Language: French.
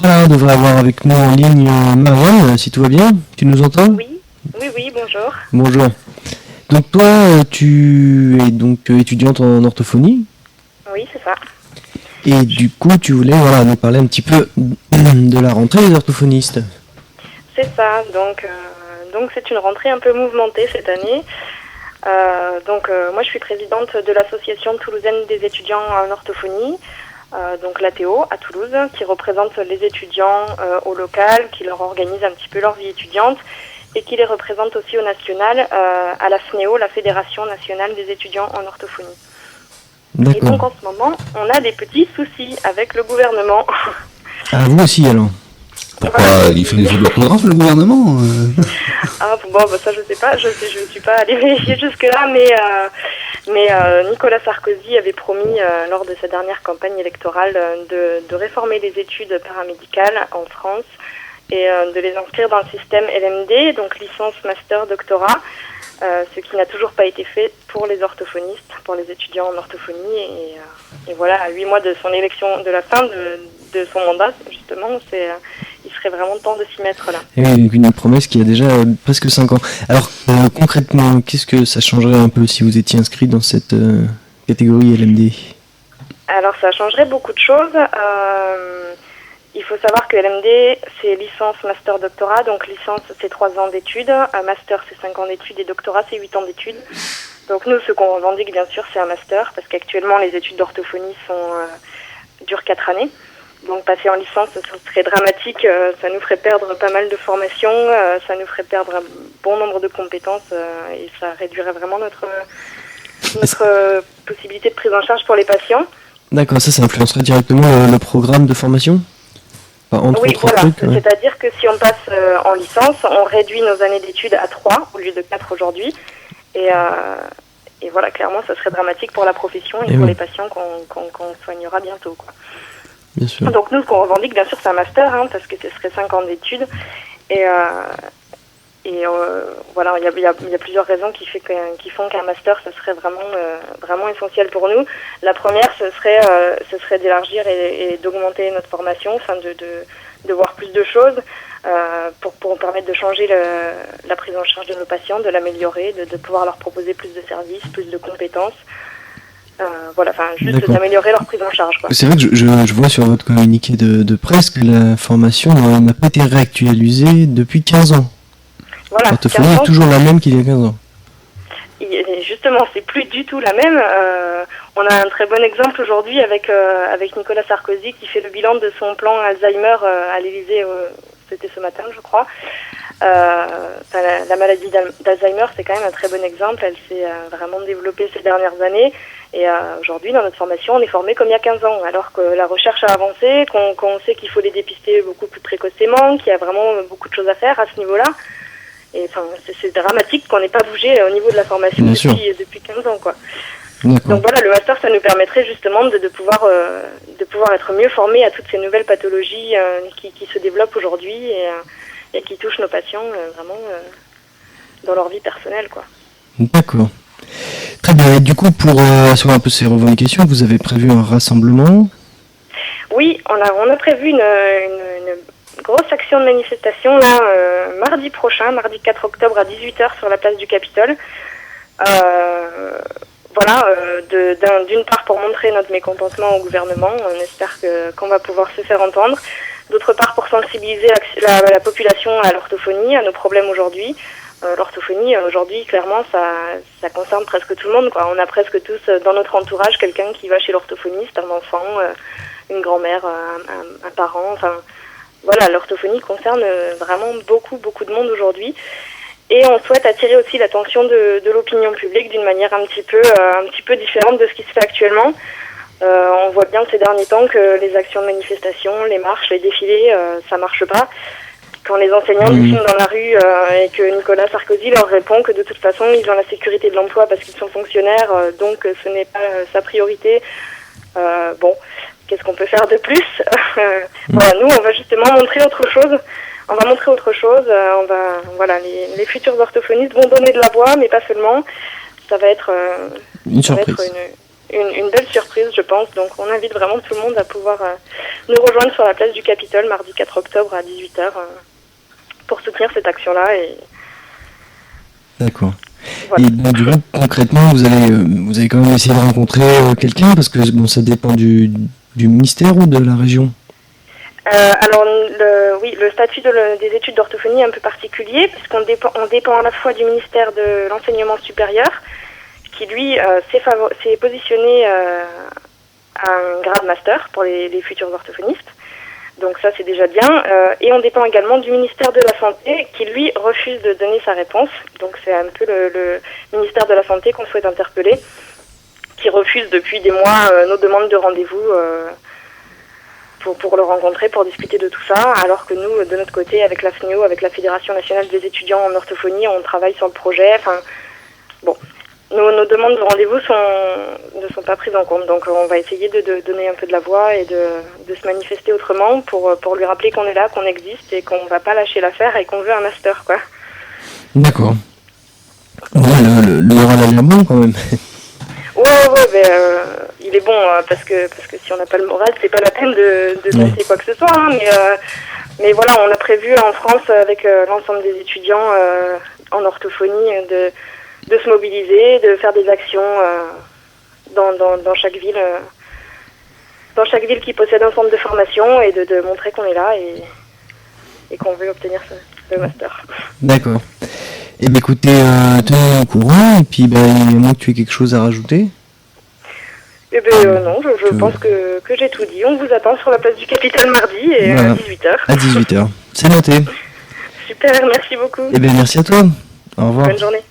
Voilà, on devrait avoir avec nous en ligne Marianne, si tout va bien. Tu nous entends? Oui, bonjour. Bonjour. Donc toi, tu es donc étudiante en orthophonie Oui, c'est ça. et du coup, tu voulais nous parler un petit peu de la rentrée des orthophonistes. C'est ça. Donc c'est une rentrée un peu mouvementée cette année. Moi, je suis présidente de l'association toulousaine des étudiants en orthophonie, donc l'ATO à Toulouse, qui représente les étudiants au local, qui leur organise un petit peu leur vie étudiante et qui les représente aussi au national à la FNEO, la Fédération nationale des étudiants en orthophonie. D'accord. Et donc en ce moment, on a des petits soucis avec le gouvernement. Ah, vous aussi alors? Pourquoi il fait des orthographes le gouvernement Ah bon, ça je sais pas, je ne suis pas allée vérifier jusque-là, mais Nicolas Sarkozy avait promis lors de sa dernière campagne électorale de réformer les études paramédicales en France et de les inscrire dans le système LMD, donc licence, master, doctorat, ce qui n'a toujours pas été fait pour les orthophonistes, pour les étudiants en orthophonie. Et voilà, à 8 mois de son élection, de la fin de son mandat, justement, il serait vraiment temps de s'y mettre là. Et oui, une promesse qui a déjà presque 5 ans. Alors concrètement, qu'est-ce que ça changerait un peu si vous étiez inscrit dans cette catégorie LMD? Alors ça changerait beaucoup de choses. Il faut savoir que LMD, c'est licence, master, doctorat. Donc licence, c'est 3 ans d'études. Un master, c'est 5 ans d'études. Et doctorat, c'est 8 ans d'études. Donc nous, ce qu'on revendique, bien sûr, c'est un master. Parce qu'actuellement, les études d'orthophonie durent 4 années. Donc passer en licence, ce serait dramatique. Ça nous ferait perdre pas mal de formations. Ça nous ferait perdre un bon nombre de compétences. Et ça réduirait vraiment notre possibilité de prise en charge pour les patients. D'accord, ça influencerait directement le programme de formation? Oui, voilà. C'est-à-dire que si on passe en licence, on réduit nos années d'études à 3 au lieu de 4 aujourd'hui. Et voilà, clairement, ça serait dramatique pour la profession et pour les patients qu'on soignera bientôt, quoi. Bien sûr. Donc nous, ce qu'on revendique, bien sûr, c'est un master, parce que ce serait 5 ans d'études. Voilà, il y a plusieurs raisons qui font qu'un master, ce serait vraiment essentiel pour nous. La première, ce serait d'élargir et d'augmenter notre formation, de voir plus de choses pour permettre de changer la prise en charge de nos patients, de l'améliorer, de pouvoir leur proposer plus de services, plus de compétences. Juste d'améliorer leur prise en charge, quoi. C'est vrai que je vois sur votre communiqué de presse que la formation n'a pas été réactualisée depuis 15 ans. Voilà, l'orthophonie est toujours la même qu'il y a 15 ans. Et justement, c'est plus du tout la même. On a un très bon exemple aujourd'hui avec Nicolas Sarkozy qui fait le bilan de son plan Alzheimer à l'Élysée. C'était ce matin, je crois. La maladie d'Alzheimer, c'est quand même un très bon exemple. Elle s'est vraiment développée ces dernières années. Et aujourd'hui, dans notre formation, on est formé comme il y a 15 ans, alors que la recherche a avancé, qu'on sait qu'il faut les dépister beaucoup plus précocement, qu'il y a vraiment beaucoup de choses à faire à ce niveau-là. Et c'est dramatique qu'on n'ait pas bougé au niveau de la formation depuis 15 ans, quoi. Donc voilà, le master, ça nous permettrait justement de pouvoir être mieux formés à toutes ces nouvelles pathologies qui se développent aujourd'hui et qui touchent nos patients vraiment dans leur vie personnelle, quoi. D'accord. Très bien. Et du coup, pour assurer un peu ces revendications, vous avez prévu un rassemblement? Oui, on a prévu une grosse action de manifestation là mardi prochain, mardi 4 octobre à 18h sur la place du Capitole. D'une part pour montrer notre mécontentement au gouvernement, on espère qu'on va pouvoir se faire entendre. D'autre part pour sensibiliser la population à l'orthophonie, à nos problèmes aujourd'hui. L'orthophonie aujourd'hui, clairement, ça concerne presque tout le monde, quoi. On a presque tous dans notre entourage quelqu'un qui va chez l'orthophoniste, un enfant, une grand-mère, un parent, enfin... Voilà, l'orthophonie concerne vraiment beaucoup de monde aujourd'hui. Et on souhaite attirer aussi l'attention de l'opinion publique d'une manière un petit peu différente de ce qui se fait actuellement. On voit bien ces derniers temps que les actions de manifestation, les marches, les défilés, ça marche pas. Quand les enseignants défilent dans la rue et que Nicolas Sarkozy leur répond que de toute façon ils ont la sécurité de l'emploi parce qu'ils sont fonctionnaires, donc ce n'est pas sa priorité. Qu'est-ce qu'on peut faire de plus? Voilà, nous, on va justement montrer autre chose. On va montrer autre chose. Les futurs orthophonistes vont donner de la voix, mais pas seulement. Ça va être une surprise. une belle surprise, je pense. Donc on invite vraiment tout le monde à pouvoir nous rejoindre sur la place du Capitole mardi 4 octobre à 18h pour soutenir cette action-là. Et... D'accord. Voilà. Et donc, du coup, concrètement, vous avez quand même essayé de rencontrer quelqu'un, parce que bon, ça dépend du ministère ou de la région? Alors, le statut des études d'orthophonie est un peu particulier, puisqu'on dépend à la fois du ministère de l'enseignement supérieur, qui lui s'est positionné à un grade master pour les futurs orthophonistes. Donc ça, c'est déjà bien. Et on dépend également du ministère de la Santé, qui lui refuse de donner sa réponse. Donc c'est un peu le ministère de la Santé qu'on souhaite interpeller, qui refuse depuis des mois nos demandes de rendez-vous pour le rencontrer, pour discuter de tout ça, alors que nous, de notre côté, avec la FNEO, avec la Fédération nationale des étudiants en orthophonie, on travaille sur le projet. Enfin, bon, nos demandes de rendez-vous ne sont pas prises en compte, donc on va essayer de donner un peu de la voix et de se manifester autrement pour lui rappeler qu'on est là, qu'on existe et qu'on va pas lâcher l'affaire et qu'on veut un master, quoi. D'accord. Ouais, le moral est bon quand même. Ouais, mais il est bon parce que si on n'a pas le moral, c'est pas la peine de tenter quoi que ce soit. Hein, mais voilà, on a prévu en France avec l'ensemble des étudiants en orthophonie de se mobiliser, de faire des actions dans chaque ville, qui possède un centre de formation et de montrer qu'on est là et qu'on veut obtenir le master. D'accord. Eh bien écoutez, tenez-nous au courant, et puis il moins que tu aies quelque chose à rajouter. Eh bien non, je pense que j'ai tout dit. On vous attend sur la place du Capitole mardi et Voilà. à 18h. À 18h. C'est noté. Super, merci beaucoup. Eh bien merci à toi. Au revoir. Bonne journée.